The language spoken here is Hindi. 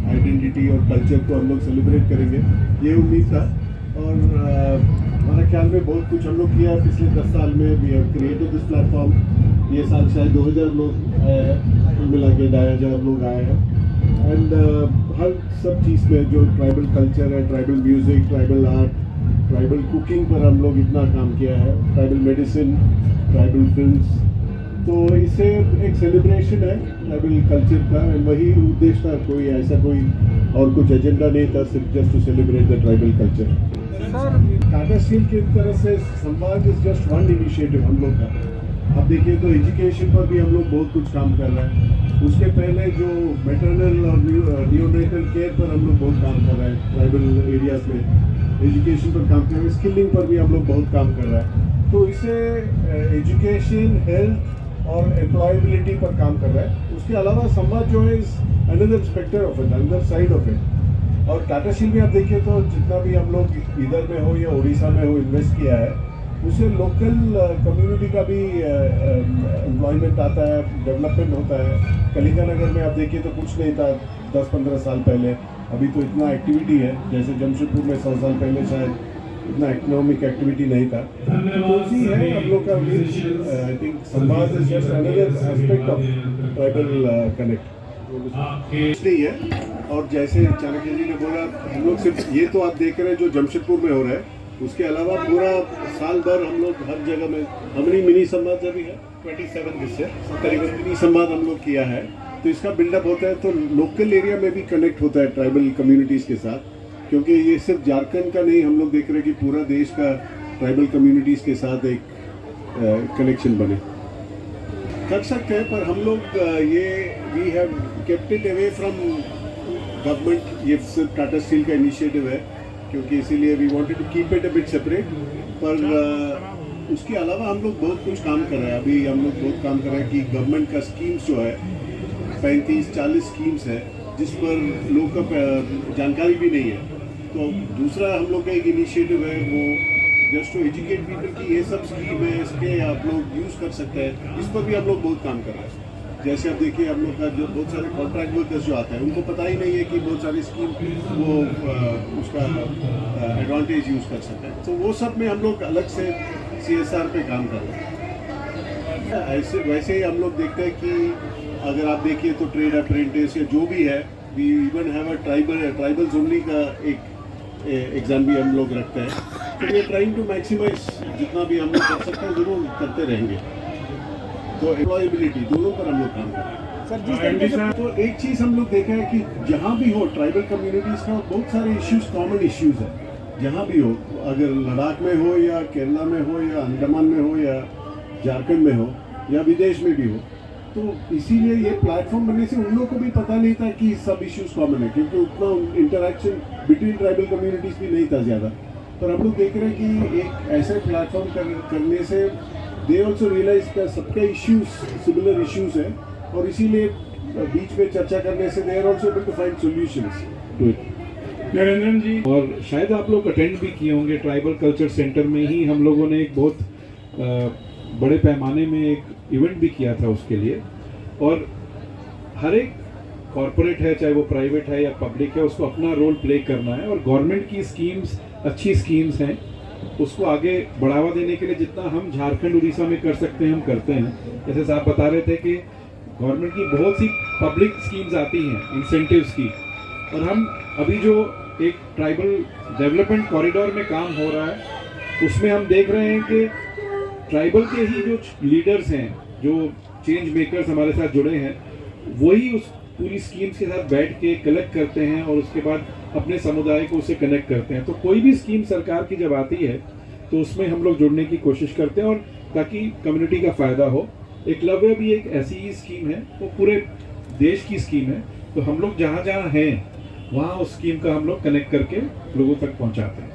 आइडेंटिटी और कल्चर को हम लोग सेलिब्रेट करेंगे, ये उम्मीद था। और हमारे ख्याल में बहुत कुछ हम लोग किया है पिछले 10 साल में। We have created this platform. ये साल शायद 2000 लोग आए हैं, कुल मिला के 2500 लोग आए हैं। एंड हर सब चीज़ में जो ट्राइबल कल्चर है, tribal music, tribal art, tribal cooking पर हम लोग इतना काम किया है, ट्राइबल मेडिसिन, ट्राइबल फिल्म्स। तो इससे एक सेलिब्रेशन है ट्राइबल कल्चर का, वही उद्देश्य था। कोई ऐसा कोई और कुछ एजेंडा नहीं था, सिर्फ just to celebrate the tribal culture. Tata Steel की तरह से संवाद इज जस्ट वन इनिशिएटिव हम लोग का। अब देखिए तो एजुकेशन पर भी हम लोग बहुत कुछ काम कर रहे हैं। उसके पहले जो मैटरनल और नियोनेटल केयर पर हम लोग बहुत काम कर रहे हैं ट्राइबल एरियाज में। एजुकेशन पर काम कर रहे हैं, स्किलिंग पर भी हम लोग बहुत काम कर रहे हैं। तो इससे एजुकेशन, हेल्थ और एम्प्लॉयबिलिटी पर काम कर रहा है। उसके अलावा संवाद जो है is another spectre of it, another side of it. और टाटा स्टील में आप देखिए तो जितना भी हम लोग इधर में हो या उड़ीसा में हो इन्वेस्ट किया है, उससे लोकल कम्युनिटी का भी एम्प्लॉयमेंट आता है, डेवलपमेंट होता है। कलिंगा नगर में आप देखिए तो कुछ नहीं था 10-15 साल पहले, अभी तो इतना एक्टिविटी है। जैसे जमशेदपुर में 100 साल पहले शायद इतना इकोनॉमिक एक्टिविटी नहीं था। तो उसी है हम लोग का आई थिंक संवाद is just another aspect of tribal connect नहीं है। और जैसे चाणक्य जी ने बोला, हम लोग सिर्फ ये तो आप देख रहे हैं जो जमशेदपुर में हो रहा है, उसके अलावा पूरा साल भर हम लोग हर जगह में हमारी मिनी संवाद भी है 27 दिस से करीबन मिनी संवाद हम लोग किया है। तो इसका बिल्डअप होता है, तो लोकल एरिया में भी कनेक्ट होता है ट्राइबल कम्युनिटीज़ के साथ। क्योंकि ये सिर्फ झारखंड का नहीं, हम लोग देख रहे हैं कि पूरा देश का ट्राइबल कम्युनिटीज़ के साथ एक कनेक्शन बने। कर सकते हैं, पर हम लोग ये we have kept it away from government. ये सिर्फ टाटा स्टील का इनिशिएटिव है, क्योंकि इसीलिए we wanted to keep it a bit separate. पर उसके अलावा हम लोग बहुत कुछ काम कर रहे हैं। अभी हम लोग बहुत काम कर रहे हैं कि गवर्नमेंट का स्कीम्स जो है 35-40 स्कीम्स है, जिस पर लोग का जानकारी भी नहीं है। तो दूसरा हम लोग का एक इनिशिएटिव है, वो जस्ट टू एजुकेट पीपल कि ये सब स्कीम है, इसके आप लोग यूज़ कर सकते हैं। इस पर भी हम लोग बहुत काम कर रहे हैं। जैसे अब देखिए हम लोग का जो बहुत सारे कॉन्ट्रैक्ट वर्कर्स जो आते हैं, उनको पता ही नहीं है कि बहुत सारी स्कीम वो उसका एडवांटेज यूज़ कर सकते हैं। तो वो सब में हम लोग अलग से CSR पे काम कर रहे हैं। ऐसे वैसे ही हम लोग देखते हैं कि अगर आप देखिए तो ट्रेड अप्रेंटिस या जो भी है, we even have a tribals only का एक एग्ज़ाम भी हम लोग रखते हैं। तो we are trying to maximise जितना भी हम लोग कर सकते हैं, ज़रूर करते रहेंगे। तो एम्प्लॉयबिलिटी दोनों पर हम लोग काम कर रहे हैं सर। जिस तरीके से तो एक चीज़ हम लोग देखा है कि जहाँ भी हो ट्राइबल कम्युनिटीज़ का बहुत सारे इश्यूज़, कॉमन इश्यूज़ है। जहाँ भी हो, अगर लद्दाख में हो या केरला में हो या अंडमान में हो या झारखंड में हो या विदेश में भी हो, तो इसीलिए ये प्लेटफॉर्म बनने से उन लोगों को भी पता नहीं था कि सब इश्यूज कॉमन है, क्योंकि उतना इंटरेक्शन बिटवीन ट्राइबल कम्युनिटीज़ भी नहीं था ज़्यादा। पर हम लोग देख रहे हैं कि एक ऐसे प्लेटफॉर्म करने से दे ऑल्सो रियलाइज का सबके इश्यूज सिमिलर इश्यूज हैं, और इसीलिए बीच में चर्चा करने से they are also able to find solutions to it. Narendra ji, और शायद आप लोग अटेंड भी किए होंगे, ट्राइबल कल्चर सेंटर में ही हम लोगों ने एक बहुत बड़े पैमाने में एक इवेंट भी किया था उसके लिए। और हर एक कॉरपोरेट है, चाहे वो प्राइवेट है या पब्लिक है, उसको अपना रोल प्ले करना है। और गवर्नमेंट की स्कीम्स अच्छी स्कीम्स हैं, उसको आगे बढ़ावा देने के लिए जितना हम झारखंड उड़ीसा में कर सकते हैं हम करते हैं। जैसे साहब बता रहे थे कि गवर्नमेंट की बहुत सी पब्लिक स्कीम्स आती हैं इंसेंटिव्स की, और हम अभी जो एक ट्राइबल डेवलपमेंट कॉरिडोर में काम हो रहा है, उसमें हम देख रहे हैं कि ट्राइबल के ही जो लीडर्स हैं, जो चेंज मेकर्स हमारे साथ जुड़े हैं, वही उस पूरी स्कीम्स के साथ बैठ के कलेक्ट करते हैं और उसके बाद अपने समुदाय को उसे कनेक्ट करते हैं। तो कोई भी स्कीम सरकार की जब आती है तो उसमें हम लोग जुड़ने की कोशिश करते हैं और ताकि कम्युनिटी का फ़ायदा हो। एकलव्य भी एक ऐसी ही स्कीम है, वो पूरे देश की स्कीम है। तो हम लोग जहाँ जहाँ हैं वहाँ उस स्कीम का हम लोग कनेक्ट करके लोगों तक पहुँचाते हैं।